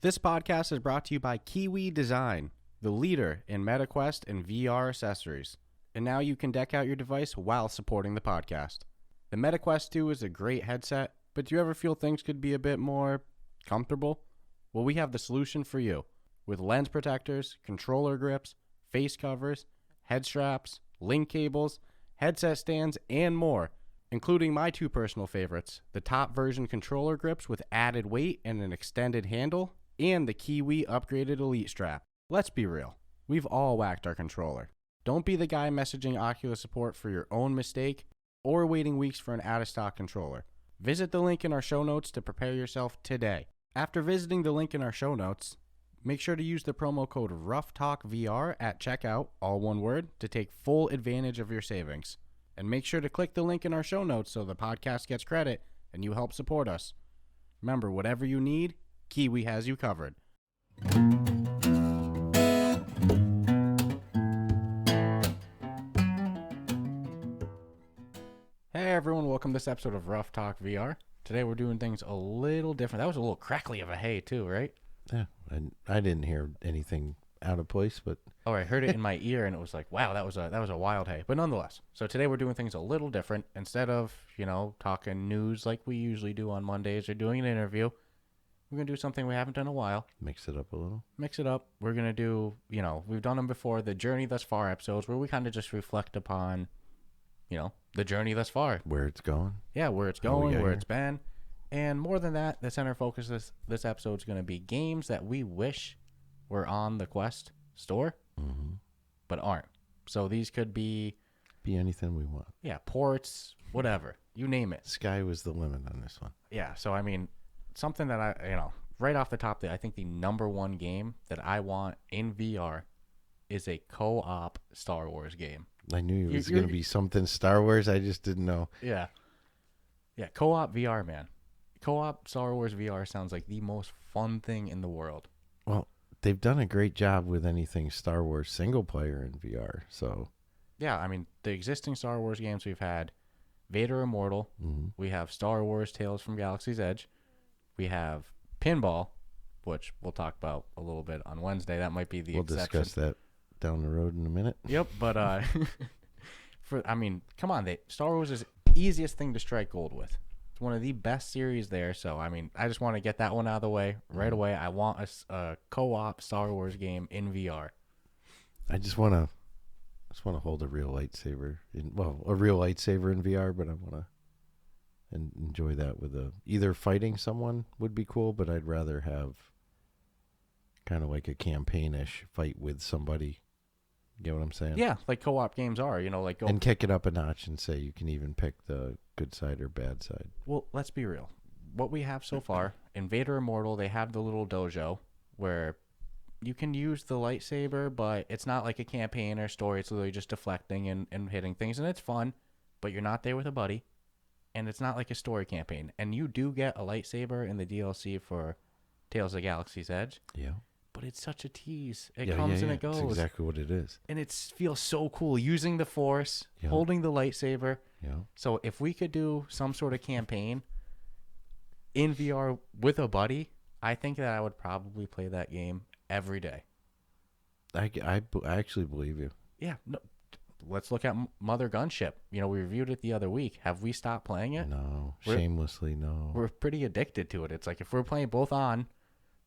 This podcast is brought to you by Kiwi Design, the leader in metaquest and VR accessories. And now you can deck out your device while supporting the podcast. The metaquest 2 is a great headset, but do you ever feel things could be a bit more comfortable? Well, we have the solution for you. With lens protectors, controller grips, face covers, head straps, link cables, headset stands, and more, including my two personal favorites, the top version controller grips with added weight and an extended handle, and the Kiwi upgraded Elite strap. Let's be real, we've all whacked our controller. Don't be the guy messaging Oculus support for your own mistake or waiting weeks for an out-of-stock controller. Visit the link in our show notes to prepare yourself today. After visiting the link in our show notes, make sure to use the promo code Ruff Talk VR at checkout, all one word, to take full advantage of your savings. And make sure to click the link in our show notes so the podcast gets credit and you help support us. Remember, whatever you need, Kiwi has you covered. Hey everyone, welcome to this episode of Ruff Talk VR. Today we're doing things a little different. That was a little crackly of a hey too, right? Yeah, I didn't hear anything out of place, but Oh, I heard it in my ear and it was like, wow, that was a wild hey. But nonetheless, so today we're doing things a little different. Instead of, talking news like we usually do on Mondays or doing an interview, we're going to do something we haven't done in a while. mix it up a little. Mix it up. We're going to do, we've done them before, the Journey Thus Far episodes where we kind of just reflect upon, the journey thus far. Where it's going. Yeah, where it's going, where it's been. And more than that, the center focus of this episode is going to be games that we wish were on the Quest store, but aren't. So these could be anything we want. Yeah, ports, whatever. You name it. Sky was the limit on this one. Yeah, so I mean, something that right off the top, I think the number one game that I want in VR is a co-op Star Wars game. I knew it was going to be something Star Wars. I just didn't know. Yeah. Yeah, co-op VR, man. Co-op Star Wars VR sounds like the most fun thing in the world. Well, they've done a great job with anything Star Wars single player in VR. So, yeah, I mean, the existing Star Wars games we've had, Vader Immortal, we have Star Wars Tales from Galaxy's Edge, we have Pinball, which we'll talk about a little bit on Wednesday. That might be the exception. We'll discuss that down the road in a minute. Yep, but come on, Star Wars is the easiest thing to strike gold with. It's one of the best series there, so I mean, I just want to get that one out of the way right away. I want a co-op Star Wars game in VR. I just want to hold a real lightsaber a real lightsaber in VR, but I want to enjoy that with either fighting someone would be cool, but I'd rather have kind of like a campaign-ish fight with somebody. You get what I'm saying? Yeah, like co-op games are, and kick it up a notch and say you can even pick the good side or bad side. Well, let's be real. What we have so far, in Vader Immortal, they have the little dojo where you can use the lightsaber, but it's not like a campaign or story. It's literally just deflecting and hitting things, and it's fun, but you're not there with a buddy, and it's not like a story campaign. And you do get a lightsaber in the DLC for Tales of Galaxy's Edge. Yeah. But it's such a tease. It comes and it goes. That's exactly what it is. And it feels so cool using the Force, holding the lightsaber. Yeah. So if we could do some sort of campaign in VR with a buddy, I think that I would probably play that game every day. I actually believe you. Yeah. No, let's look at Mother Gunship. We reviewed it the other week. Have we stopped playing it? No. Shamelessly, no. We're pretty addicted to it. It's like if we're playing both on...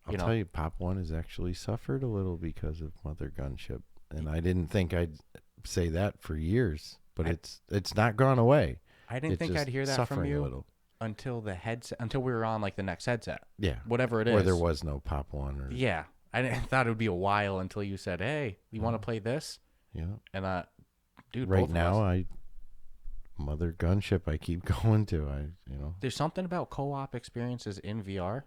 I'll tell you, Pop 1 has actually suffered a little because of Mother Gunship. And I didn't think I'd say that for years, but it's not gone away. I didn't think I'd hear that from you until we were on like the next headset. Yeah. Whatever it is. Where there was no Pop 1. Yeah. I thought it would be a while until you said, hey, you want to play this? Yeah. And, dude, right now, Mother Gunship, I keep going to. There's something about co-op experiences in VR.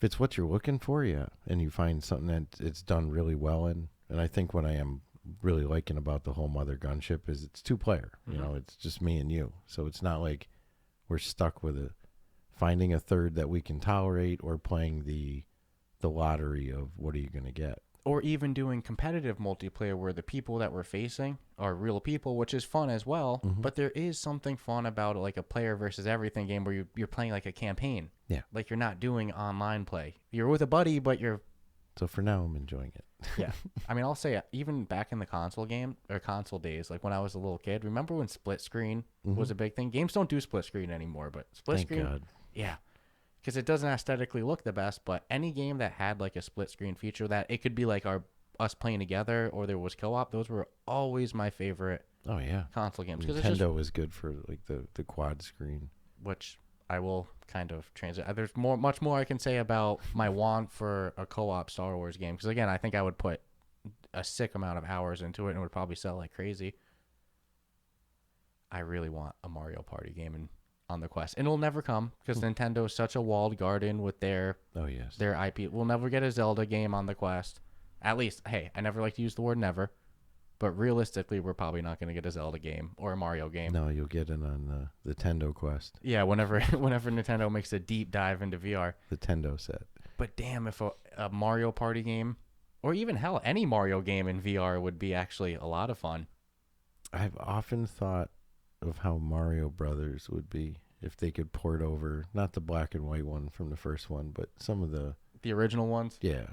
If it's what you're looking for, yeah, and you find something that it's done really well in, and I think what I am really liking about the whole Mother Gunship is it's 2-player. It's just me and you, so it's not like we're stuck with finding a third that we can tolerate or playing the lottery of what are you going to get. or even doing competitive multiplayer where the people that we're facing are real people, which is fun as well. Mhm. But there is something fun about like a player versus everything game where you're playing like a campaign. Yeah. Like you're not doing online play. You're with a buddy, but you're. So for now, I'm enjoying it. Yeah. I mean, I'll say even back in the console days, like when I was a little kid, remember when split screen was a big thing? Games don't do split screen anymore, but split Thank screen. God. Yeah. Because it doesn't aesthetically look the best, but any game that had like a split screen feature that it could be like us playing together or there was co-op, those were always my favorite Oh yeah. console games. Nintendo was good for like the quad screen. Which I will kind of transit. There's much more I can say about my want for a co-op Star Wars game. Because again, I think I would put a sick amount of hours into it and it would probably sell like crazy. I really want a Mario Party game on the Quest, and it'll never come because Nintendo is such a walled garden with their IP. We'll never get a Zelda game on the Quest. At least, hey, I never like to use the word never, but realistically, we're probably not going to get a Zelda game or a Mario game. No, you'll get it on the Nintendo Quest. Yeah, whenever Nintendo makes a deep dive into VR. The Nintendo set. But damn, if a Mario Party game, or even hell, any Mario game in VR would be actually a lot of fun. I've often thought of how Mario Brothers would be if they could port over, not the black and white one from the first one, but some of the original ones. Yeah,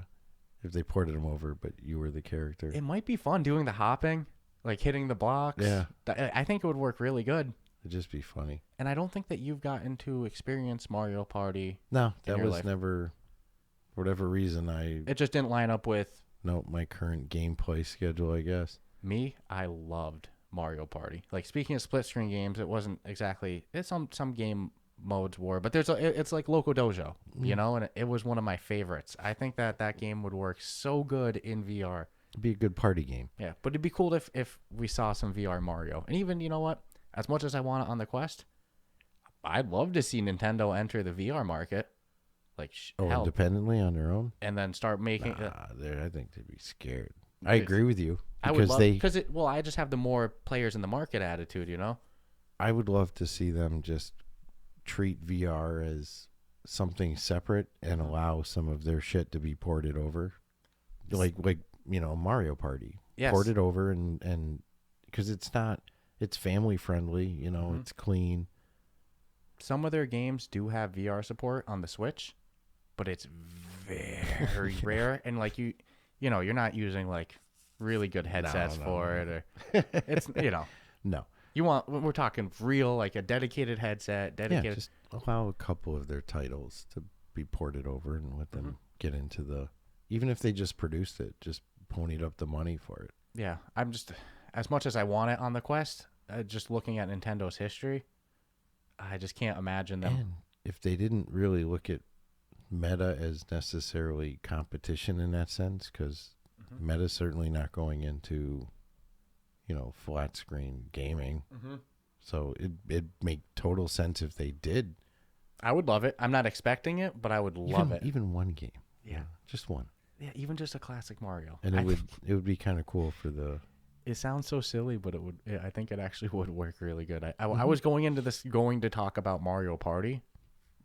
if they ported them over, but you were the character. It might be fun doing the hopping, like hitting the blocks. Yeah. I think it would work really good. It'd just be funny. And I don't think that you've gotten to experience Mario Party. No, that was never, for whatever reason, it just didn't line up with my current gameplay schedule, I guess. Me, I loved Mario Party. Like, speaking of split screen games, it wasn't exactly, it's some game modes were, but it's like Loco Dojo, you know, and it was one of my favorites. I think that game would work so good in VR. It'd be a good party game. Yeah, but it'd be cool if we saw some VR Mario. And even, you know what, as much as I want it on the Quest, I'd love to see Nintendo enter the VR market. Like, hell, independently on their own? And then start making I think they'd be scared. I agree with you. I would love, I just have the more players in the market attitude, you know? I would love to see them just treat VR as something separate and allow some of their shit to be ported over. Like you know, Mario Party. Yes. Port it over and because it's family friendly, you know, it's clean. Some of their games do have VR support on the Switch, but it's very rare. And like you know, you're not using like really good headsets for it, or it's, you know, no. We're talking real, like a dedicated headset, Yeah, just allow a couple of their titles to be ported over and let them get into even if they just produced it, just ponied up the money for it. Yeah, I'm just, as much as I want it on the Quest, just looking at Nintendo's history, I just can't imagine them. And if they didn't really look at Meta as necessarily competition in that sense, because Meta's certainly not going into, you know, flat screen gaming. So it'd make total sense if they did. I would love it. I'm not expecting it, but I would love it. Even one game. Yeah. Just one. Yeah, even just a classic Mario. And it would be kind of cool for the... It sounds so silly, but I think it actually would work really good. I was going into this to talk about Mario Party,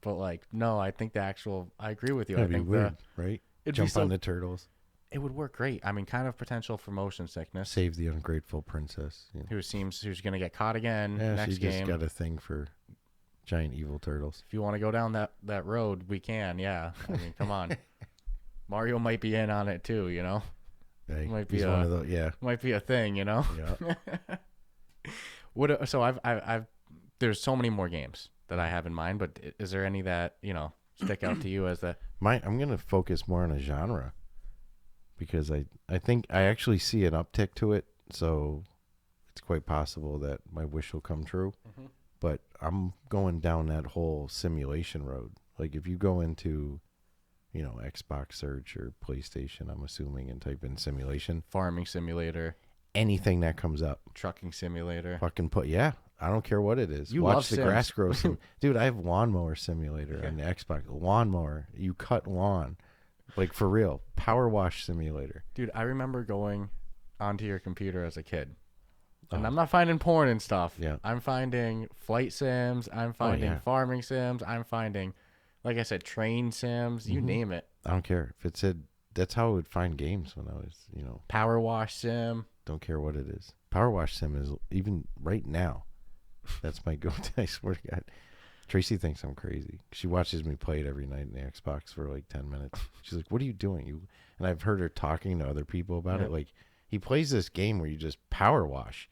but like, no, I think I agree with you. That'd I think be weird, right? Jump on the turtles. It would work great. I mean, kind of potential for motion sickness. Save the ungrateful princess. You know. Who's going to get caught again next she just game. got a thing for giant evil turtles. If you want to go down that road, we can, yeah. I mean, come on. Mario might be in on it too, you know? Hey, might be one of those, yeah. Might be a thing, you know? Yeah. So I've there's so many more games that I have in mind, but is there any that, you know, stick out to you as the... I'm going to focus more on a genre because I think I actually see an uptick to it, so it's quite possible that my wish will come true. But I'm going down that whole simulation road. Like if you go into, you know, Xbox search or PlayStation, I'm assuming, and type in simulation. Farming simulator. Anything that comes up. Trucking simulator. Fucking I don't care what it is. You Watch love the Sims. grass grow. Dude, I have lawnmower simulator on the Xbox. Lawnmower. You cut lawn. Like for real. Power wash simulator. Dude, I remember going onto your computer as a kid. And I'm not finding porn and stuff. Yeah. I'm finding flight sims. I'm finding farming sims. I'm finding, like I said, train sims. You name it. I don't care. If it said that's how I would find games when I was, Power Wash Sim. don't care what it is. Power Wash Sim is, even right now, that's my go-to. I swear to God. Tracy thinks I'm crazy. She watches me play it every night in the Xbox for like 10 minutes. She's like, what are you doing? And I've heard her talking to other people about it. Like, he plays this game where you just power wash.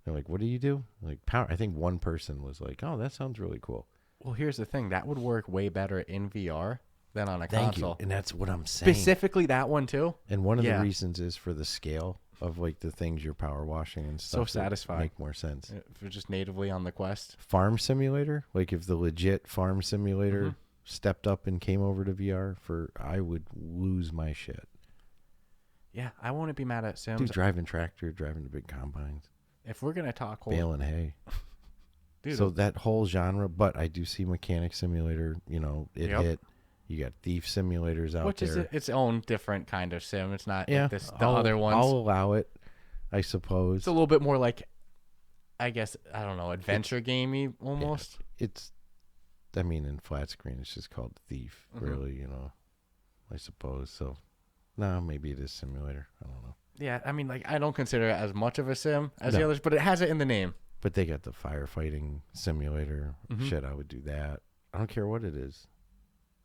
They're like, what do you do? Like, power. I think one person was like, oh, that sounds really cool. Well, here's the thing. That would work way better in VR than on a console. And that's what I'm saying. Specifically that one, too. And one of the reasons is for the scale of, like, the things you're power washing and stuff. So satisfying. Make more sense. If you're just natively on the Quest. Farm Simulator? Like, if the legit Farm Simulator stepped up and came over to VR, I would lose my shit. Yeah, I wouldn't be mad at Sims. Dude, driving tractor, driving the big combines. If we're going to talk... Baling hay. Dude. So that whole genre, but I do see Mechanic Simulator, hit. You got Thief Simulators out there. Which is its own different kind of sim. It's not the other ones. I'll allow it, I suppose. It's a little bit more like, I guess, I don't know, adventure gamey almost. Yeah, in flat screen, it's just called Thief, really, I suppose. So, no, maybe it is simulator. I don't know. Yeah, I don't consider it as much of a sim as the others, but it has it in the name. But they got the firefighting simulator. Shit, I would do that. I don't care what it is.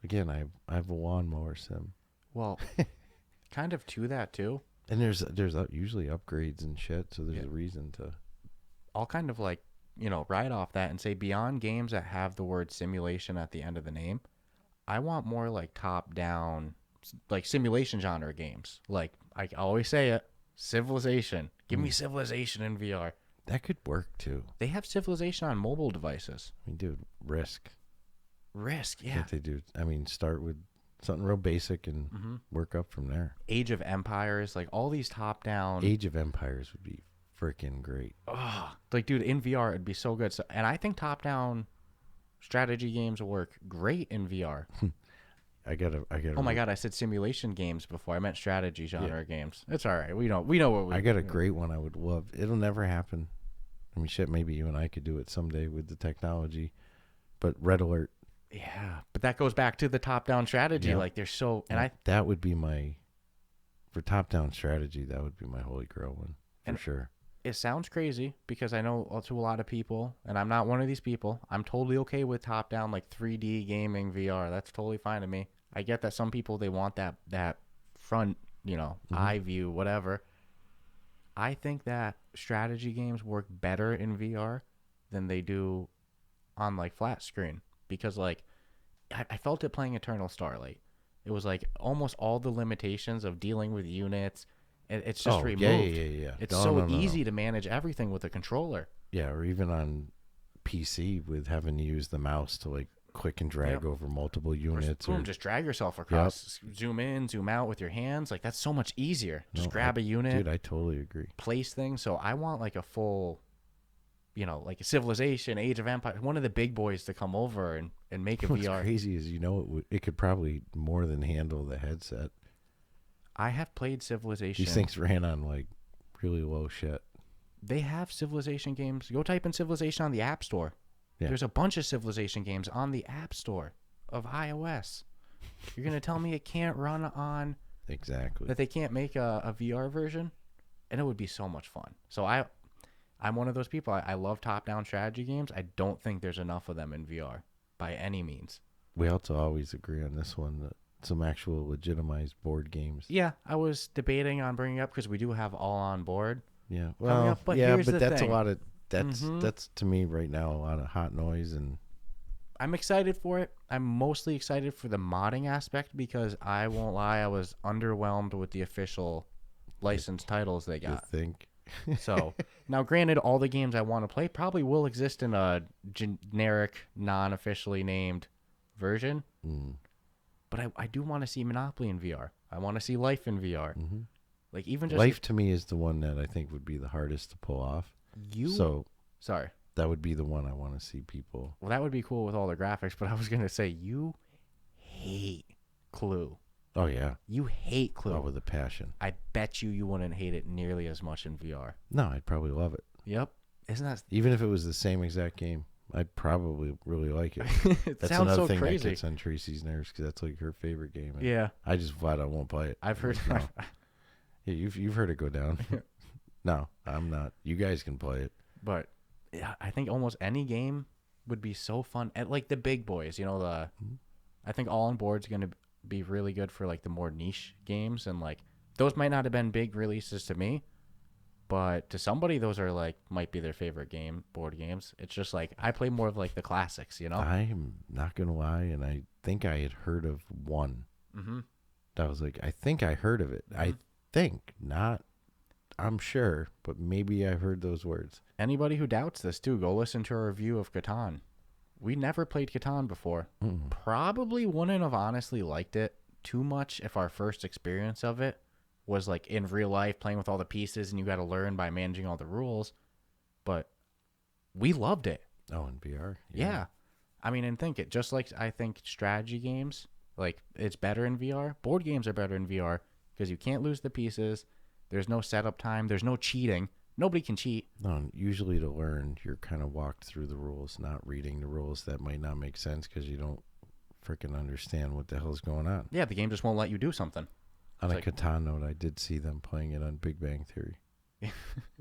Again, I have a lawnmower sim. Well, kind of to that too. And there's usually upgrades and shit, so there's a reason to. I'll kind of ride off that and say beyond games that have the word simulation at the end of the name, I want more like top-down, like simulation genre games. Like I always say it, Civilization. Give me Civilization in VR. That could work too. They have Civilization on mobile devices. Dude, Risk, yeah. Can't they do? Start with something real basic and work up from there. Age of Empires, like all these top-down. Age of Empires would be freaking great. Oh, dude, in VR it'd be so good. So, and I think top-down strategy games work great in VR. I gotta. Oh my God, I said simulation games before. I meant strategy genre games. It's all right. We know what we. I got a great one. I would love. It'll never happen. Shit. Maybe you and I could do it someday with the technology. But Red Alert. Yeah, but that goes back to the top-down strategy. Like they're so, that would be for top-down strategy. That would be my holy grail one for sure. It sounds crazy because I know to a lot of people, and I'm not one of these people. I'm totally okay with top-down, like 3D gaming VR. That's totally fine to me. I get that some people, they want that front, eye view, whatever. I think that strategy games work better in VR than they do on like flat screen because I felt it playing Eternal Starlight. It was like almost all the limitations of dealing with units. It's just removed. Yeah. It's so easy to manage everything with a controller. Yeah, or even on PC with having to use the mouse to like click and drag over multiple units. Boom, just drag yourself across. Zoom in, zoom out with your hands. Like that's so much easier. Just grab a unit. Dude, I totally agree. Place things. So I want like a full, like a Civilization, Age of Empires, one of the big boys to come over and make a What's VR. Crazy is it could probably more than handle the headset. I have played Civilization. These things ran on like really low shit. They have Civilization games. Go type in Civilization on the App Store. Yeah. There's a bunch of Civilization games on the App Store of iOS. You're going to tell me it can't run on... Exactly. That they can't make a VR version? And it would be so much fun. So I'm one of those people. I love top-down strategy games. I don't think there's enough of them in VR by any means. We also always agree on this one that some actual legitimized board games. Yeah, I was debating on bringing up because we do have All on Board. Yeah, well, but that's thing. A lot of that's to me right now a lot of hot noise, and I'm excited for it. I'm mostly excited for the modding aspect because I won't lie, I was underwhelmed with the official licensed titles they got. You think? So now, granted, all the games I want to play probably will exist in a generic, non-officially named version. But I do want to see Monopoly in VR. I want to see Life in VR. Like even just Life to me is the one that I think would be the hardest to pull off. Sorry. That would be the one I want to see people. Well, that would be cool with all the graphics, but I was going to say you hate Clue. Oh, yeah. You hate Clue. Oh, with a passion. I bet you wouldn't hate it nearly as much in VR. No, I'd probably love it. Yep. Isn't that... Even if it was the same exact game. I'd probably really like it. It That's sounds another so thing crazy. that gets on Tracy's nerves because that's like her favorite game. And Yeah, I just flat out won't play it. I've heard. No. Yeah, you've heard it go down. No, I'm not. You guys can play it. But yeah, I think almost any game would be so fun. At like the big boys, I think All on Board's going to be really good for like the more niche games, and like those might not have been big releases to me, but to somebody those are like might be their favorite board games. It's just like I play more of like the classics, I'm not gonna lie, and I think I had heard of one. Mm-hmm. That was like I think I heard of it. I think not. I'm sure, but maybe I heard those words. Anybody who doubts this too, go listen to our review of Catan. We never played Catan before. Probably wouldn't have honestly liked it too much if our first experience of it was like in real life playing with all the pieces and you got to learn by managing all the rules. But we loved it. Oh, in VR? Yeah. I mean, and think it. Just like I think strategy games, like it's better in VR. Board games are better in VR because you can't lose the pieces. There's no setup time. There's no cheating. Nobody can cheat. No, and usually to learn, you're kind of walked through the rules, not reading the rules. That might not make sense because you don't freaking understand what the hell's going on. Yeah, the game just won't let you do something. On It's a Catan note, I did see them playing it on Big Bang Theory.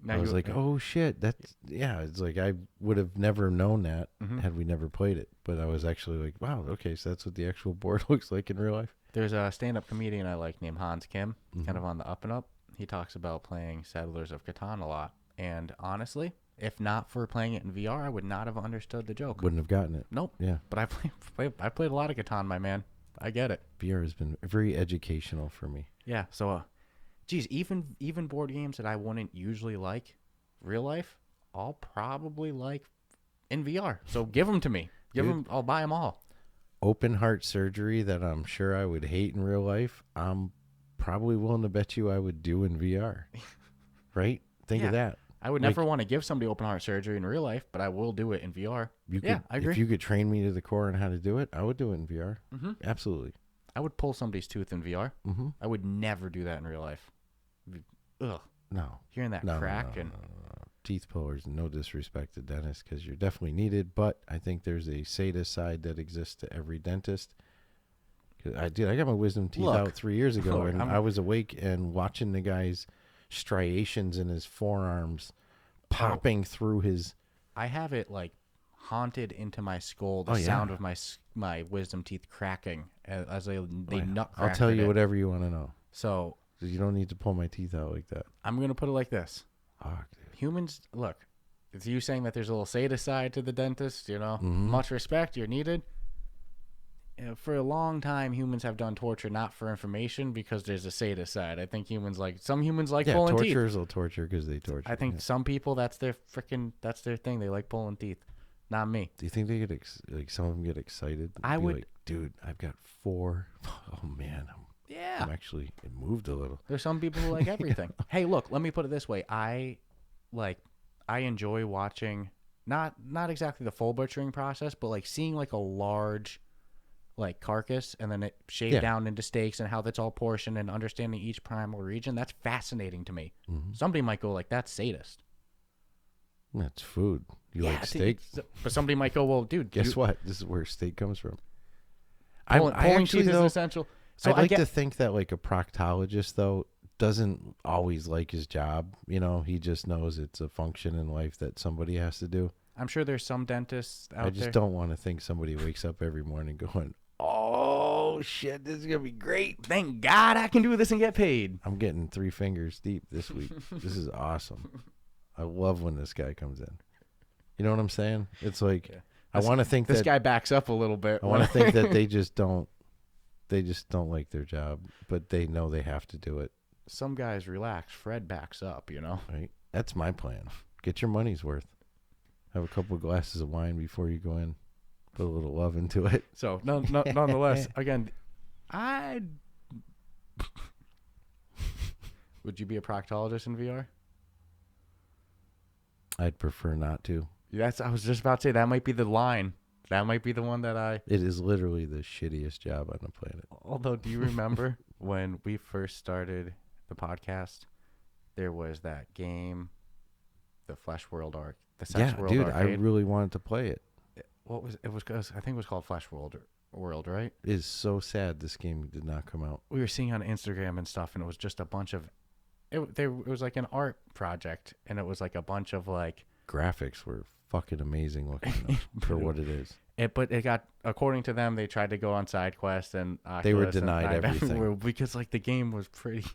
Now I was like, oh shit, that's it's like I would have never known that had we never played it. But I was actually like, wow, okay, so that's what the actual board looks like in real life. There's a stand-up comedian I like named Hans Kim, kind of on the up and up. He talks about playing Settlers of Catan a lot. And honestly, if not for playing it in VR, I would not have understood the joke. Wouldn't have gotten it. Nope. Yeah. But I played a lot of Catan, my man. I get it. VR has been very educational for me. Yeah. So, geez, even board games that I wouldn't usually like real life, I'll probably like in VR. So give them to me. I'll buy them all. Open heart surgery that I'm sure I would hate in real life, I'm probably willing to bet you I would do in VR. Right? Think of that. I would never want to give somebody open heart surgery in real life, but I will do it in VR. I agree. If you could train me to the core on how to do it, I would do it in VR. Mm-hmm. Absolutely. I would pull somebody's tooth in VR. Mm-hmm. I would never do that in real life. Ugh. No. Hearing that crack and... Teeth pullers, no disrespect to dentists because you're definitely needed, but I think there's a sadist side that exists to every dentist. I got my wisdom teeth out 3 years ago, and I was awake and watching the guy's striations in his forearms popping through his... I have it like haunted into my skull, the sound of my wisdom teeth cracking as they nut crack. I'll tell you whatever you want to know. So you don't need to pull my teeth out like that. I'm going to put it like this. Fuck, dude. Humans, look, it's you saying that there's a little sadist side to the dentist, much respect, you're needed. For a long time, humans have done torture not for information because there's a sadist side. I think some humans like pulling teeth. Torturers will torture because they torture. I think some people, that's their thing. They like pulling teeth. Not me. Do you think they get some of them get excited? I would. Like, dude, I've got 4. Oh man. I'm actually, it moved a little. There's some people who like everything. Hey, look, let me put it this way. I enjoy watching, not exactly the full butchering process, but like seeing like a large like carcass and then it shaved down into steaks and how that's all portioned and understanding each primal region. That's fascinating to me. Mm-hmm. Somebody might go like, that's sadist. That's food. You like steak? But somebody might go, well, dude. Guess what? This is where steak comes from. Pulling teeth is essential. So I'd like to think that like a proctologist, though, doesn't always like his job. He just knows it's a function in life that somebody has to do. I'm sure there's some dentists out there. I just don't want to think somebody wakes up every morning going, oh, shit, this is going to be great. Thank God I can do this and get paid. I'm getting 3 fingers deep this week. This is awesome. I love when this guy comes in. You know what I'm saying? It's like, I want to think this guy backs up a little bit. I want to think that they just don't like their job, but they know they have to do it. Some guys relax. Fred backs up, Right? That's my plan. Get your money's worth. Have a couple of glasses of wine before you go in. Put a little love into it. So, nonetheless, again, would you be a proctologist in VR? I'd prefer not to. I was just about to say, that might be the line. That might be the one that It is literally the shittiest job on the planet. Although, do you remember when we first started the podcast, there was that game, the Flesh World Arc, the Sex World dude, Arcade? I really wanted to play it. what was it? Was I think it was called Flash World, right? It is so sad this game did not come out. We were seeing on Instagram and stuff, and it was just a bunch of it was like an art project, and it was like a bunch of like Graphics were fucking amazing looking though, for what it is. But it got, according to them, they tried to go on side quest and Oculus They were denied everything because like the game was pretty.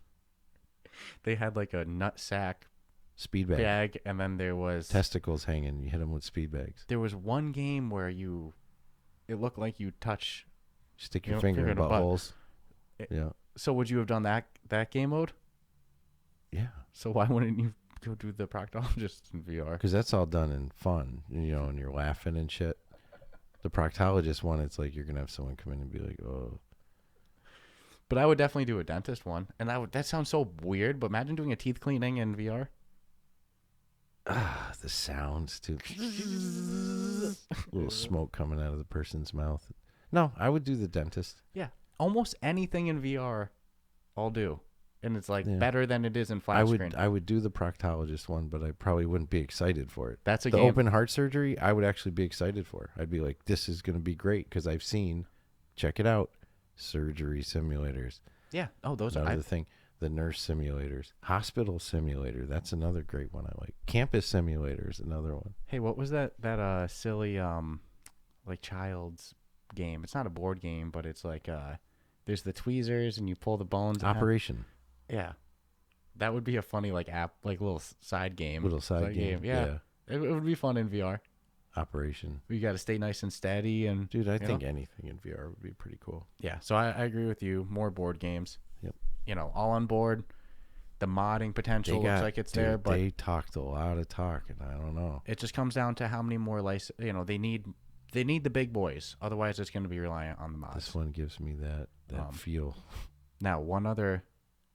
They had like a nut sack speed bag, and then there was testicles hanging. You hit them with speed bags. There was one game where it looked like you stick your finger in buttholes. Yeah. So would you have done that game mode? Yeah. So why wouldn't you go do the proctologist in VR? Because that's all done in fun, and you're laughing and shit. The proctologist one, it's like you're gonna have someone come in and be like, "Oh." But I would definitely do a dentist one, and that sounds so weird. But imagine doing a teeth cleaning in VR. The sounds too. Little smoke coming out of the person's mouth. No, I would do the dentist. Yeah, almost anything in VR, I'll do, and it's like better than it is in flat screen. I would do the proctologist one, but I probably wouldn't be excited for it. That's the game. open heart surgery. I would actually be excited for. I'd be like, this is going to be great because I've seen. Check it out, surgery simulators. Yeah. Oh, those are the thing. The nurse simulators, hospital simulator. That's another great one I like. Campus simulator is another one. Hey, what was that silly like child's game? It's not a board game, but it's like there's the tweezers and you pull the bones. Operation. Yeah, that would be a funny like app, like little side game. Little side game. Yeah. It would be fun in VR. Operation. You got to stay nice and steady, and dude, I think anything in VR would be pretty cool. Yeah, so I agree with you. More board games. Yep. All on board. The modding potential looks like it's there, but they talked a lot of talk, and I don't know. It just comes down to how many more they need the big boys. Otherwise, it's going to be reliant on the mods. This one gives me that feel. Now, one other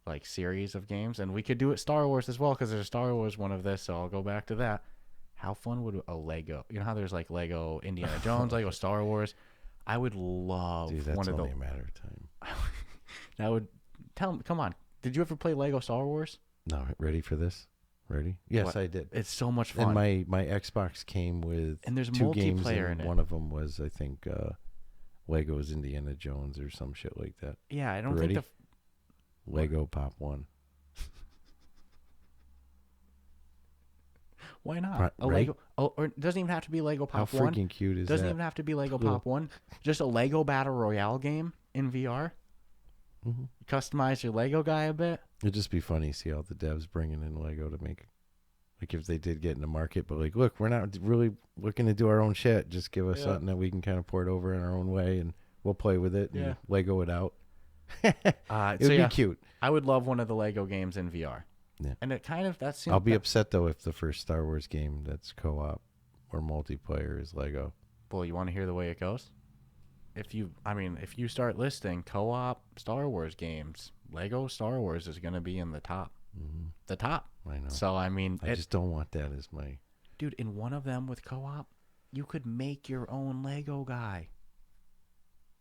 like series of games, and we could do it Star Wars as well because there's a Star Wars one of this. So I'll go back to that. How fun would a Lego? You know how there's like Lego Indiana Jones, Lego Star Wars. I would love that's only a matter of time. That would come on. Did you ever play Lego Star Wars? No. Ready for this? Ready? Yes, what? I did. It's so much fun. And my Xbox came with and there's 2 games multiplayer in it. One of them was, I think, Lego's Indiana Jones or some shit like that. Yeah, I don't think Lego Pop 1. Why not? A Lego, or it doesn't even have to be Lego Pop 1. How freaking cute is that? Doesn't even have to be Lego Pop 1. Just a Lego Battle Royale game in VR. Mm-hmm. Customize your Lego guy a bit. It'd just be funny to see all the devs bringing in Lego to make, like if they did get in the market, but like, look, we're not really looking to do our own shit. Just give us something that we can kind of port over in our own way, and we'll play with it and Lego it out. It would be cute. I would love one of the Lego games in VR. Yeah. And it kind of I'll be upset though if the first Star Wars game that's co-op or multiplayer is Lego. Well, you want to hear the way it goes? If you start listing co-op Star Wars games, Lego Star Wars is going to be in the top. Mm-hmm. The top. I know. So I just don't want that as my. Dude, in one of them with co-op, you could make your own Lego guy.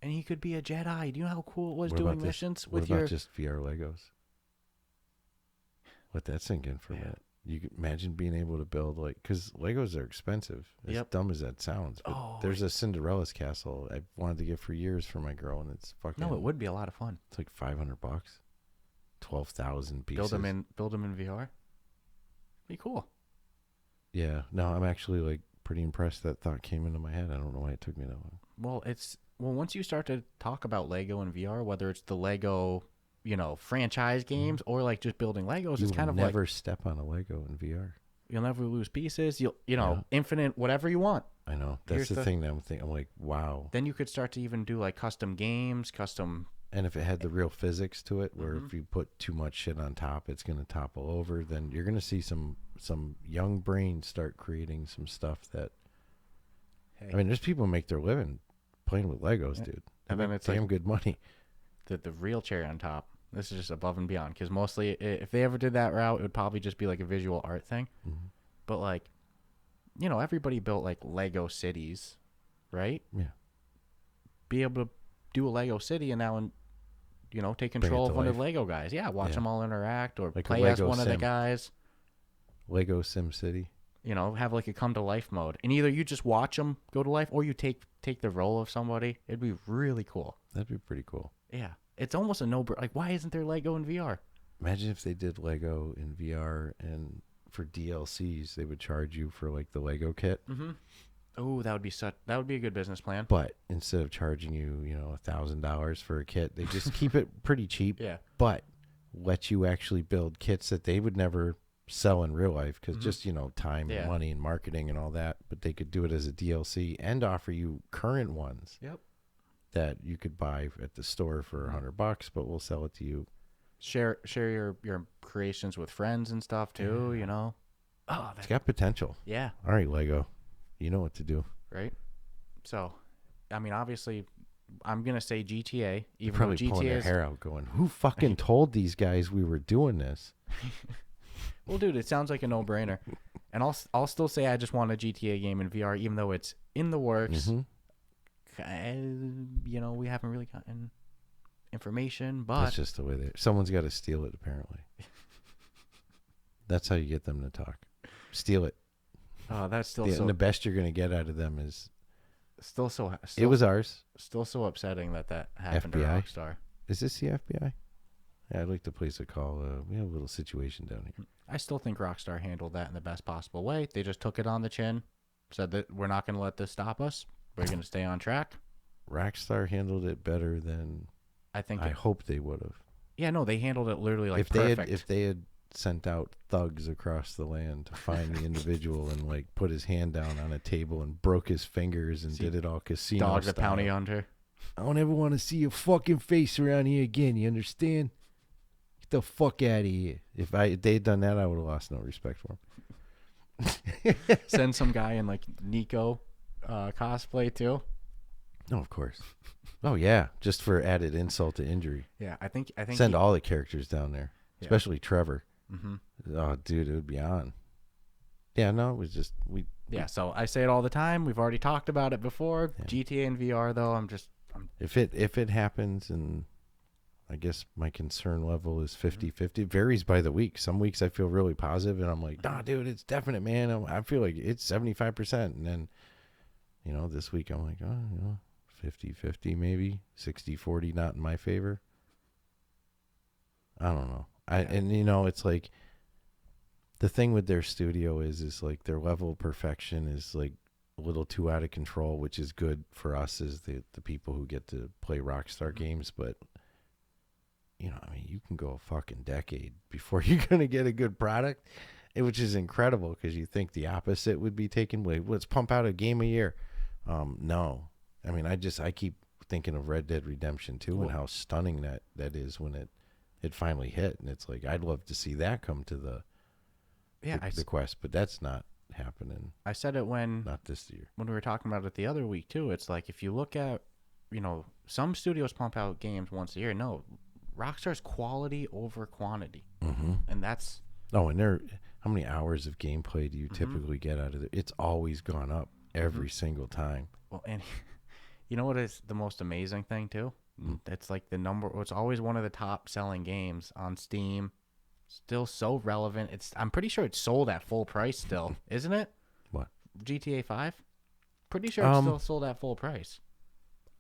And he could be a Jedi. Do you know how cool it was doing missions with your... What about just VR Legos? Let that sink in for a minute. You could imagine being able to build, like, because Legos are expensive. As dumb as that sounds. But there's a Cinderella's castle I've wanted to get for years for my girl, and it's fucking... No, it would be a lot of fun. It's like $500. 12,000 pieces. Build them in VR? Be cool. Yeah. No, I'm actually, like, pretty impressed that thought came into my head. I don't know why it took me that long. Well, once you start to talk about Lego in VR, whether it's the Lego... franchise games or like just building Legos. It's kind of like never step on a Lego in VR. You'll never lose pieces. Infinite, whatever you want. I know. That's the thing that I'm thinking. I'm like, wow. Then you could start to even do like custom games, And if it had the real physics to it, where if you put too much shit on top, it's going to topple over, then you're going to see some young brains start creating some stuff that, there's people who make their living playing with Legos, dude. And then it's damn good money. The real cherry on top. This is just above and beyond, because mostly if they ever did that route, it would probably just be like a visual art thing. Mm-hmm. But like, everybody built like Lego cities, right? Yeah. Be able to do a Lego city and now, take control of one of the Lego guys. Yeah, watch them all interact or like play as one of the guys. Lego Sim City. You know, have like a come to life mode, and either you just watch them go to life, or you take the role of somebody. It'd be really cool. That'd be pretty cool. Yeah, it's almost a no-brainer. Like, why isn't there Lego in VR? Imagine if they did Lego in VR, and for DLCs they would charge you for like the Lego kit. Mm-hmm. Oh, that would be a good business plan. But instead of charging you, $1,000 for a kit, they just keep it pretty cheap. Yeah. But let you actually build kits that they would never sell in real life because just time and money and marketing and all that. But they could do it as a DLC and offer you current ones. Yep. That you could buy at the store for $100, but we'll sell it to you. Share your creations with friends and stuff too. Oh, it's got potential. Yeah. All right, Lego, you know what to do, right? So, I mean, obviously, I'm gonna say GTA. You're probably though GTA pulling their hair out, going, "Who fucking told these guys we were doing this?" Well, dude, it sounds like a no-brainer, and I'll still say I just want a GTA game in VR, even though it's in the works. Mm-hmm. We haven't really gotten information, but that's just the way someone's got to steal it. Apparently, that's how you get them to talk. Steal it. Oh, that's still and the best you're gonna get out of them is still it was ours. Still so upsetting that happened FBI? to Rockstar. Is this the FBI? Yeah, I'd like to place a call. We have a little situation down here. I still think Rockstar handled that in the best possible way. They just took it on the chin, said that we're not going to let this stop us. We're going to stay on track. Rockstar handled it better than I hope they would have. Yeah, no, they handled it literally like perfect. If they had sent out thugs across the land to find the individual and like put his hand down on a table and broke his fingers and did it all casino dog style. the bounty hunter. I don't ever want to see your fucking face around here again. You understand? Get the fuck out of here. If they'd done that, I would have lost no respect for him. Send some guy in like Nico cosplay too. No, of course. Oh yeah, just for added insult to injury. Yeah, I think send all the characters down there, especially Trevor. Mm-hmm. Oh, dude, it would be on. Yeah, no, it was just we. Yeah, so I say it all the time. We've already talked about it before. Yeah. GTA and VR though, if it happens, and I guess my concern level is 50-50. It varies by the week. Some weeks I feel really positive, and I'm like, nah, dude, it's definite, man. I feel like it's 75%, and then, this week I'm like, 50-50 maybe, 60-40 not in my favor. I don't know. It's like the thing with their studio is like their level of perfection is like a little too out of control, which is good for us as the people who get to play Rockstar games. But, you can go a fucking decade before you're going to get a good product, which is incredible because you think the opposite would be taken away. Let's pump out a game a year. No. I keep thinking of Red Dead Redemption 2 and how stunning that is when it finally hit. And it's like, I'd love to see that come to the Quest, but that's not happening. I said it not this year when we were talking about it the other week too. It's like if you look at some studios pump out games once a year. No, Rockstar's quality over quantity, and that's and how many hours of gameplay do you typically get out of it? It's always gone up every single time. Well, and you know what is the most amazing thing too? It's like it's always one of the top selling games on Steam. Still so relevant. I'm pretty sure it's sold at full price still, isn't it? What? GTA 5? Pretty sure it's still sold at full price.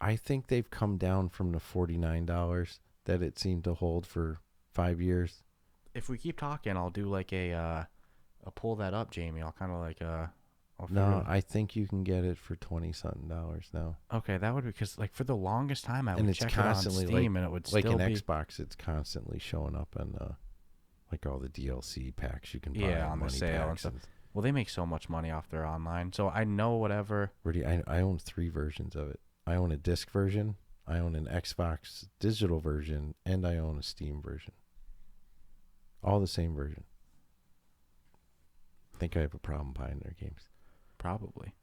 I think they've come down from the $49 that it seemed to hold for 5 years. If we keep talking, I'll do like I'll pull that up, Jamie. I'll kind of like No, I think you can get it for $20-something now. Okay, that would be because like for the longest time I would check it on Steam and it would still be... Like an Xbox, it's constantly showing up on like all the DLC packs you can buy. Yeah, on the sale and stuff. Well, they make so much money off their online, so I know whatever. I own 3 versions of it. I own a disc version, I own an Xbox digital version, and I own a Steam version. All the same version. I think I have a problem buying their games. Probably.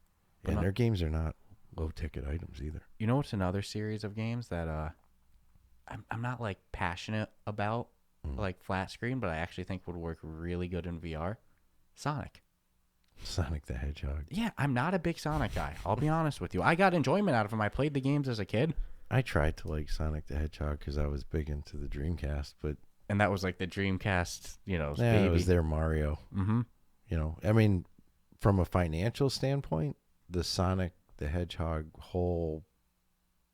And their games are not low-ticket items either. You know what's another series of games that I'm not like passionate about, like flat screen, but I actually think would work really good in VR? Sonic the Hedgehog. Yeah, I'm not a big Sonic guy. I'll be honest with you. I got enjoyment out of them. I played the games as a kid. I tried to like Sonic the Hedgehog because I was big into the Dreamcast, and that was like the Dreamcast, baby. it was their Mario. Mm-hmm. from a financial standpoint, the Sonic the Hedgehog whole,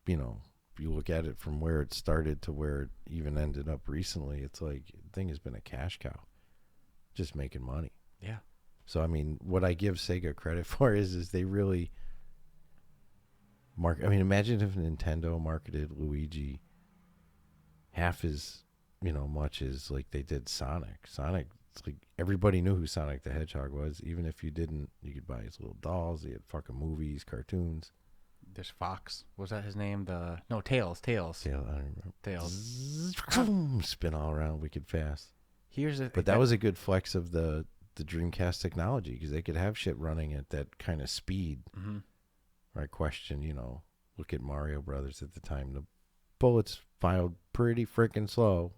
you know, if you look at it from where it started to where it even ended up recently, it's like the thing has been a cash cow, just making money. Yeah. So I mean, what I give Sega credit for is they really I mean, imagine if Nintendo marketed Luigi half as, you know, much as like they did Sonic. Sonic, it's like everybody knew who Sonic the Hedgehog was. Even if you didn't, you could buy his little dolls. He had fucking movies, cartoons. There's Fox. Was that his name? Tails. Tails, I don't remember. Tails. Spin all around wicked fast. But that was a good flex of the Dreamcast technology, because they could have shit running at that kind of speed. Mm-hmm. I question, you know, look at Mario Brothers at the time. The bullets filed pretty freaking slow.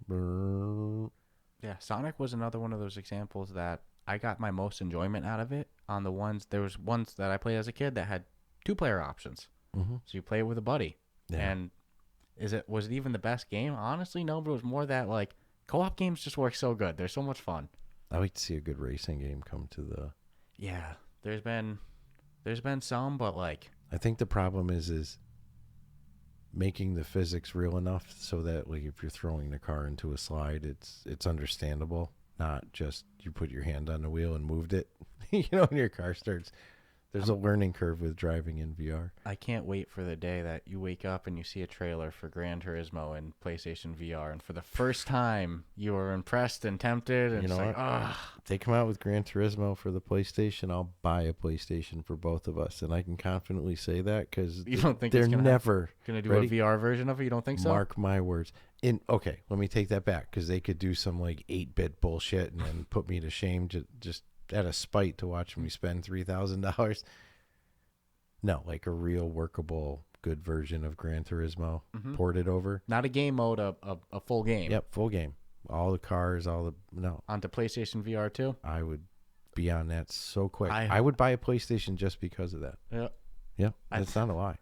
Yeah, Sonic was another one of those examples that I got my most enjoyment out of it on the ones. There was ones that I played as a kid that had 2-player options. Mm-hmm. So you play it with a buddy. Yeah. And was it even the best game? Honestly, no, but it was more that like co-op games just work so good. They're so much fun. I like to see a good racing game come to the... Yeah, there's been some, but like... I think the problem is making the physics real enough so that like if you're throwing the car into a slide, it's understandable, not just you put your hand on the wheel and moved it. You know, when your car starts... There's a learning curve with driving in VR. I can't wait for the day that you wake up and you see a trailer for Gran Turismo in PlayStation VR, and for the first time you are impressed and tempted, and you know it's like, what? If they come out with Gran Turismo for the PlayStation, I'll buy a PlayStation for both of us, and I can confidently say that because you don't think they're it's never gonna do ready? a VR version of it? You don't think so? Mark my words. Okay, let me take that back, because they could do some like 8-bit bullshit and then put me to shame just out of spite to watch me spend $3,000. No, like a real workable, good version of Gran Turismo ported over. Not a game mode, a full game. Yep, full game. All the cars, no. Onto PlayStation VR too? I would be on that so quick. I I would buy a PlayStation just because of that. Yeah. Yeah, that's not a lie.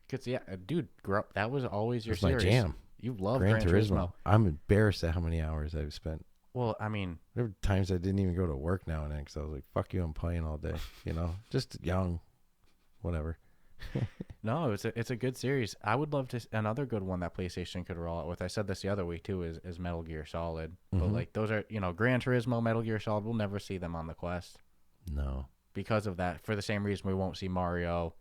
Cause yeah, dude, that was always your It's my series. jam. You love Gran Gran Turismo. I'm embarrassed at how many hours I've spent. Well, I mean, there were times I didn't even go to work now and then because I was like, fuck you, I'm playing all day. You know, just young, whatever. No, it's a good series. I would love to another good one that PlayStation could roll out with. I said this the other week too. Is Metal Gear Solid, but like those are Gran Turismo, Metal Gear Solid. We'll never see them on the Quest. No, because of that. For the same reason we won't see Mario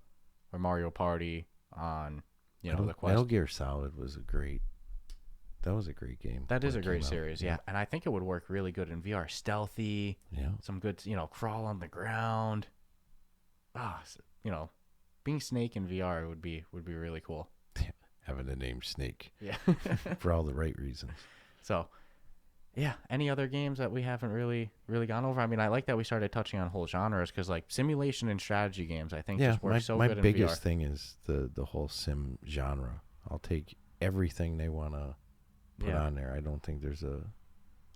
or Mario Party on the Quest. Metal Gear Solid was a great game. That is a great series, yeah. And I think it would work really good in VR. Stealthy, some good, crawl on the ground. Being Snake in VR would be really cool. Having the name Snake, yeah, for all the right reasons. So, yeah. Any other games that we haven't really gone over? I mean, I like that we started touching on whole genres because like simulation and strategy games, I think just work so good in VR. My biggest thing is the whole sim genre. I'll take everything they want to put on there. I don't think there's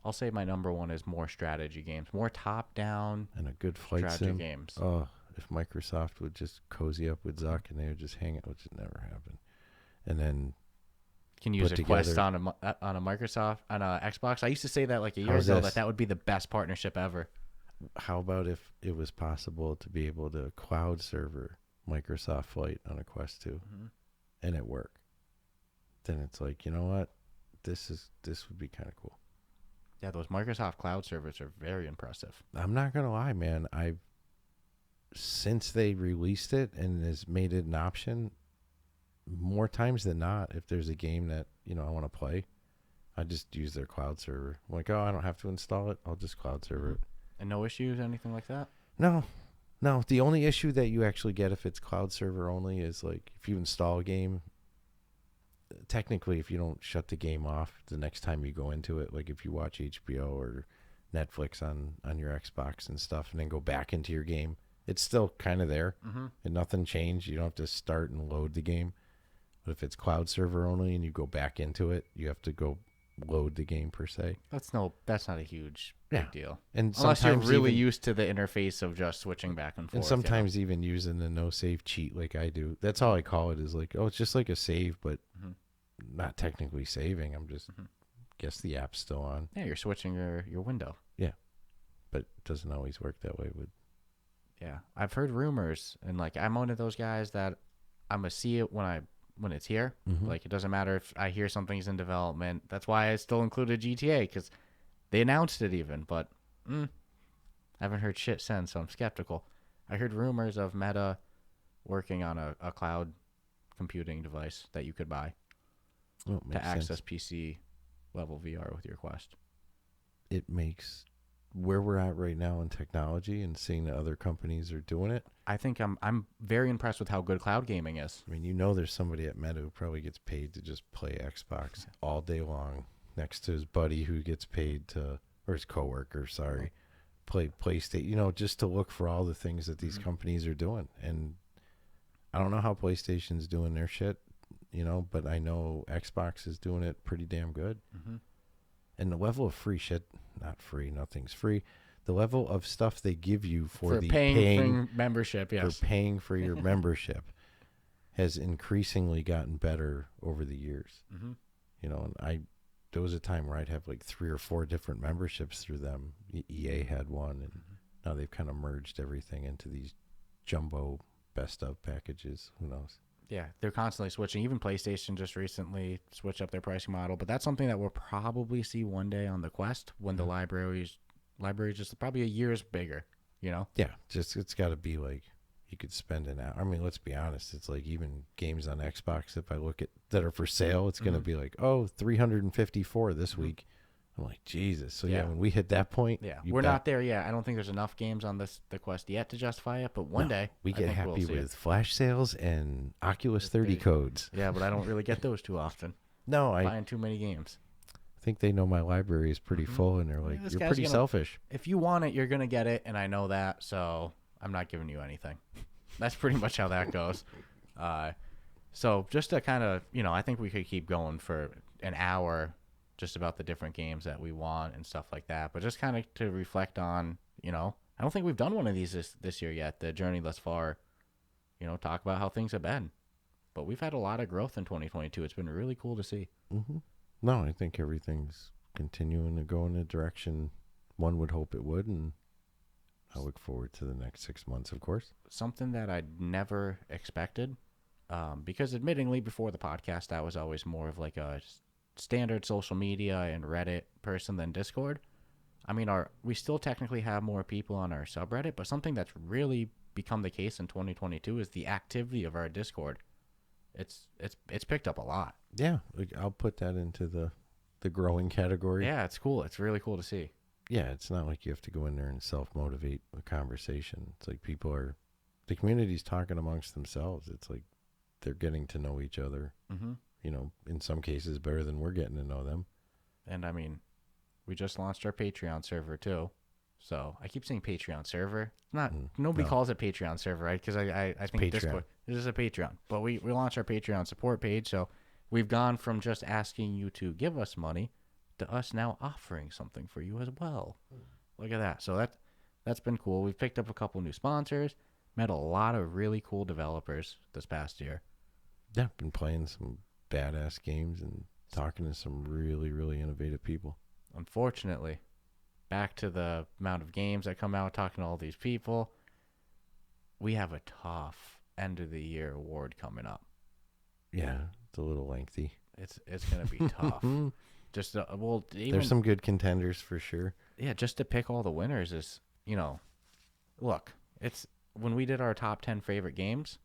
I'll say my number one is more strategy games, more top-down and a good flight strategy sim games. Oh, if Microsoft would just cozy up with Zuck and they would just hang out, which would never happen. And then can you use a Quest on a Microsoft on a Xbox? I used to say that like a year ago that would be the best partnership ever. How about if it was possible to be able to cloud server Microsoft Flight on a Quest 2 and it work? Then it's like, you know what? This would be kind of cool. Yeah, those Microsoft cloud servers are very impressive. I'm not gonna lie, man. Since they released it and has made it an option, more times than not, if there's a game that I want to play, I just use their cloud server. I'm like, oh, I don't have to install it. I'll just cloud server it. And no issues, anything like that? No. The only issue that you actually get if it's cloud server only is like if you install a game. Technically, if you don't shut the game off the next time you go into it, like if you watch HBO or Netflix on your Xbox and stuff, and then go back into your game, it's still kind of there, and nothing changed. You don't have to start and load the game. But if it's cloud server only and you go back into it, you have to go load the game per se. That's not a huge big deal. And unless you're really used to the interface of just switching back and forth. And sometimes even using the no save cheat like I do. That's all I call it, is like, oh, it's just like a save, but not technically saving. I'm just guess the app's still on. Yeah, you're switching your window. Yeah. But it doesn't always work that way with Yeah, I've heard rumors, and like I'm one of those guys that I'm gonna see it when it's here. Like it doesn't matter if I hear something's in development. That's why I still included GTA because they announced it even, but I haven't heard shit since, so I'm skeptical. I heard rumors of Meta working on a cloud computing device that you could buy to access PC level VR with your Quest. It makes where we're at right now in technology and seeing that other companies are doing it. I think I'm very impressed with how good cloud gaming is. I mean, there's somebody at Meta who probably gets paid to just play Xbox all day long next to his buddy who gets paid to, or his coworker, sorry, play PlayStation, just to look for all the things that these companies are doing. And I don't know how PlayStation's doing their shit, but I know Xbox is doing it pretty damn good. And the level of free shit, not free, nothing's free. The level of stuff they give you for the paying membership, yes, for paying for your membership has increasingly gotten better over the years. And there was a time where I'd have like 3 or 4 different memberships through them. EA had one, and now they've kind of merged everything into these jumbo best of packages. Who knows? Yeah, they're constantly switching. Even PlayStation just recently switched up their pricing model, but that's something that we'll probably see one day on the Quest when the library just probably a year's bigger, Yeah, it's got to be like you could spend an hour. I mean, let's be honest. It's like even games on Xbox, if I look at that are for sale, it's going to be like, $354 this week. I'm like, Jesus. So when we hit that point, we're not there yet. I don't think there's enough games on the Quest yet to justify it, but one day we get happy with flash sales and Oculus 30 codes. Yeah, but I don't really get those too often. No, buying too many games. I think they know my library is pretty full, and they're like, you're pretty selfish. If you want it, you're gonna get it, and I know that, so I'm not giving you anything. That's pretty much how that goes. So just to kind of, I think we could keep going for an hour just about the different games that we want and stuff like that. But just kind of to reflect on, I don't think we've done one of these this year yet, the journey thus far, talk about how things have been. But we've had a lot of growth in 2022. It's been really cool to see. No, I think everything's continuing to go in the direction one would hope it would, and I look forward to the next 6 months, of course. Something that I'd never expected, because admittingly before the podcast, I was always more of like a standard social media and Reddit person than Discord. I mean, we still technically have more people on our subreddit, but something that's really become the case in 2022 is the activity of our Discord. It's picked up a lot. Yeah, I'll put that into the growing category. Yeah, it's cool. It's really cool to see. Yeah, it's not like you have to go in there and self-motivate a conversation. It's like the community's talking amongst themselves. It's like they're getting to know each other. In some cases better than we're getting to know them. And I mean, we just launched our Patreon server too. So I keep saying Patreon server. Nobody calls it Patreon server, right? Because I think Patreon. Discord is a Patreon. But we launched our Patreon support page. So we've gone from just asking you to give us money to us now offering something for you as well. Look at that. So that's been cool. We've picked up a couple new sponsors, met a lot of really cool developers this past year. Yeah, been playing some badass games and talking to some really, really innovative people. Unfortunately, back to the amount of games that come out, talking to all these people, we have a tough end of the year award coming up. Yeah, it's a little lengthy. It's gonna be tough. Just there's some good contenders for sure. Yeah, just to pick all the winners is, look, it's when we did our top 10 favorite games,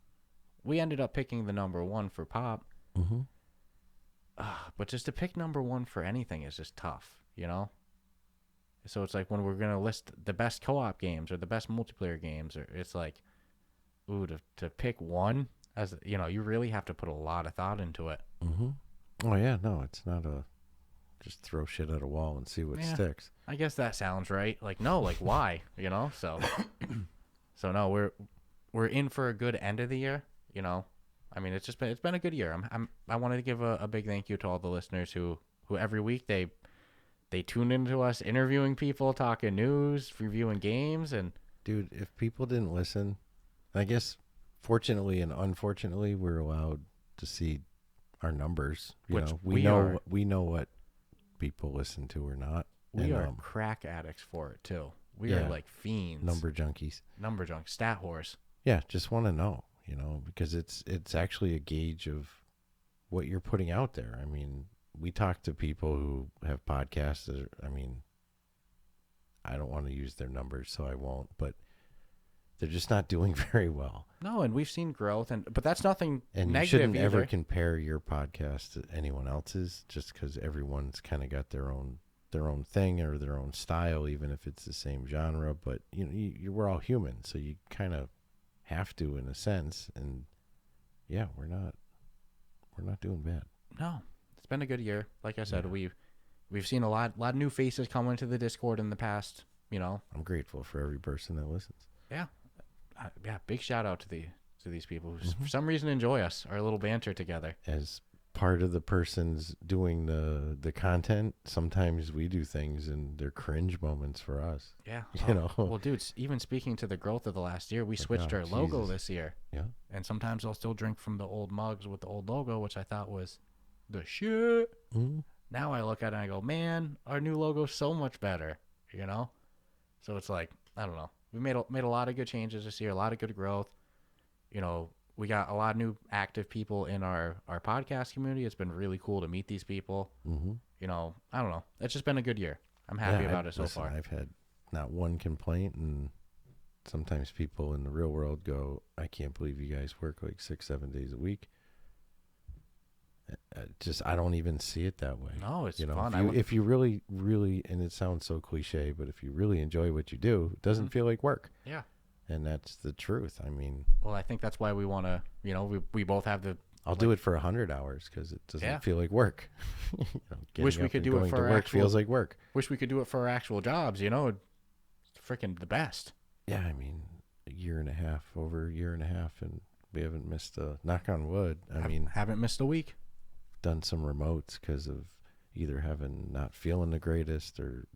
we ended up picking the number 1 for pop. But just to pick number 1 for anything is just tough, So it's like when we're gonna list the best co-op games or the best multiplayer games, or it's like, to pick one, as you really have to put a lot of thought into it. Oh yeah, no, it's not just throw shit at a wall and see what sticks. I guess that sounds right. Like no, like why, So no, we're in for a good end of the year. I mean, it's been a good year. I wanted to give a big thank you to all the listeners who every week they tune into us interviewing people, talking news, reviewing games, and dude, if people didn't listen, I guess fortunately and unfortunately we're allowed to see our numbers. We know what people listen to or not. We are crack addicts for it too. We are like fiends. Number junkies. Number junk. Stat whores. Yeah, just want to know, because it's actually a gauge of what you're putting out there. I mean, we talk to people who have podcasts. I don't want to use their numbers, so I won't, but they're just not doing very well. No, and we've seen growth, but that's nothing and negative you shouldn't either. ever compare your podcast to anyone else's, just because everyone's kind of got their own thing or their own style, even if it's the same genre. But we're all human, so you kind of have to, in a sense. And yeah, we're not doing bad. No, it's been a good year. Like I said, we've seen a lot of new faces come into the Discord in the past. I'm grateful for every person that listens. Yeah. Big shout out to these people who for some reason enjoy us, our little banter together. As part of the person's doing the content, sometimes we do things and they're cringe moments for us. Yeah. Well, dude, even speaking to the growth of the last year, we switched our logo this year. Yeah. And sometimes I'll still drink from the old mugs with the old logo, which I thought was the shit. Mm-hmm. Now I look at it and I go, man, our new logo's so much better, So it's like, I don't know. We made a lot of good changes this year, a lot of good growth. We got a lot of new active people in our podcast community. It's been really cool to meet these people. Mm-hmm. I don't know. It's just been a good year. I'm happy about it so far. I've had not one complaint, and sometimes people in the real world go, I can't believe you guys work like 6-7 days a week. I don't even see it that way. No, it's fun. If you really, really, and it sounds so cliche, but if you really enjoy what you do, it doesn't feel like work. Yeah. And that's the truth. I mean, well, I think that's why we want to, we both have the. I'll do it for 100 hours because it doesn't feel like work. Wish we could do it for our work. Feels like work. Wish we could do it for our actual jobs. It's freaking the best. Yeah, I mean, over a year and a half, and we haven't missed a knock on wood. Haven't missed a week. Done some remotes because of either not feeling the greatest or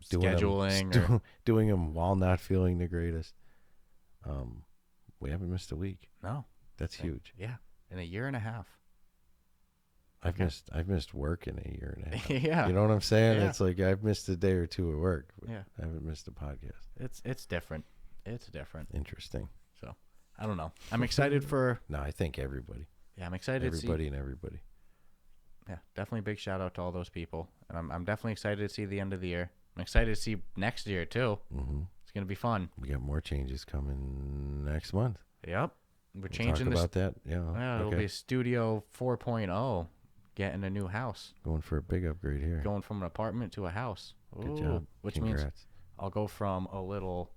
doing them while not feeling the greatest. We haven't missed a week. No, that's huge. Yeah, in a year and a half. I've missed work in a year and a half. Yeah, you know what I'm saying? Yeah. It's like I've missed a day or two at work. Yeah, I haven't missed a podcast. It's different. It's different. Interesting. So I don't know. I'm excited for. No, I think everybody. Yeah, I'm excited. Everybody and everybody. Yeah, definitely big shout out to all those people. And I'm definitely excited to see the end of the year. I'm excited to see next year, too. Mm-hmm. It's going to be fun. We got more changes coming next month. Yep. We'll changing talk about that. Yeah. It'll be Studio 4.0, getting a new house. Going for a big upgrade here. Going from an apartment to a house. Good job. Which means I'll go from a little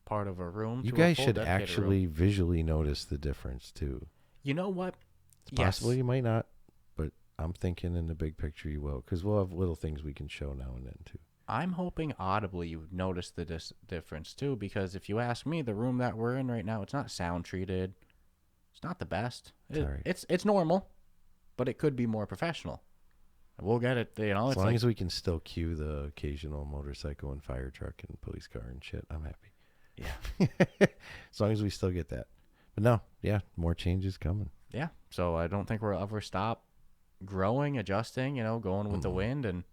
part of a room you to guys a full should dedicated actually room. Visually notice the difference, too. You know what? It's possible you might not. I'm thinking in the big picture you will, because we'll have little things we can show now and then, too. I'm hoping audibly you've noticed the difference, too, because if you ask me, the room that we're in right now, it's not sound treated. It's not the best. It's normal, but it could be more professional. We'll get it. As long as we can still cue the occasional motorcycle and fire truck and police car and shit, I'm happy. Yeah. As long as we still get that. But no, more changes coming. Yeah, so I don't think we'll ever stop growing, adjusting, going with the wind. And,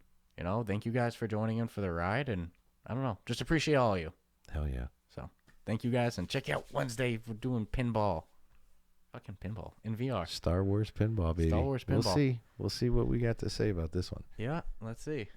thank you guys for joining in for the ride. And I don't know, just appreciate all of you. Hell yeah. So thank you guys. And check out Wednesday. We're doing pinball. Fucking pinball in VR. Star Wars pinball, baby. Star Wars pinball. We'll see what we got to say about this one. Yeah, let's see.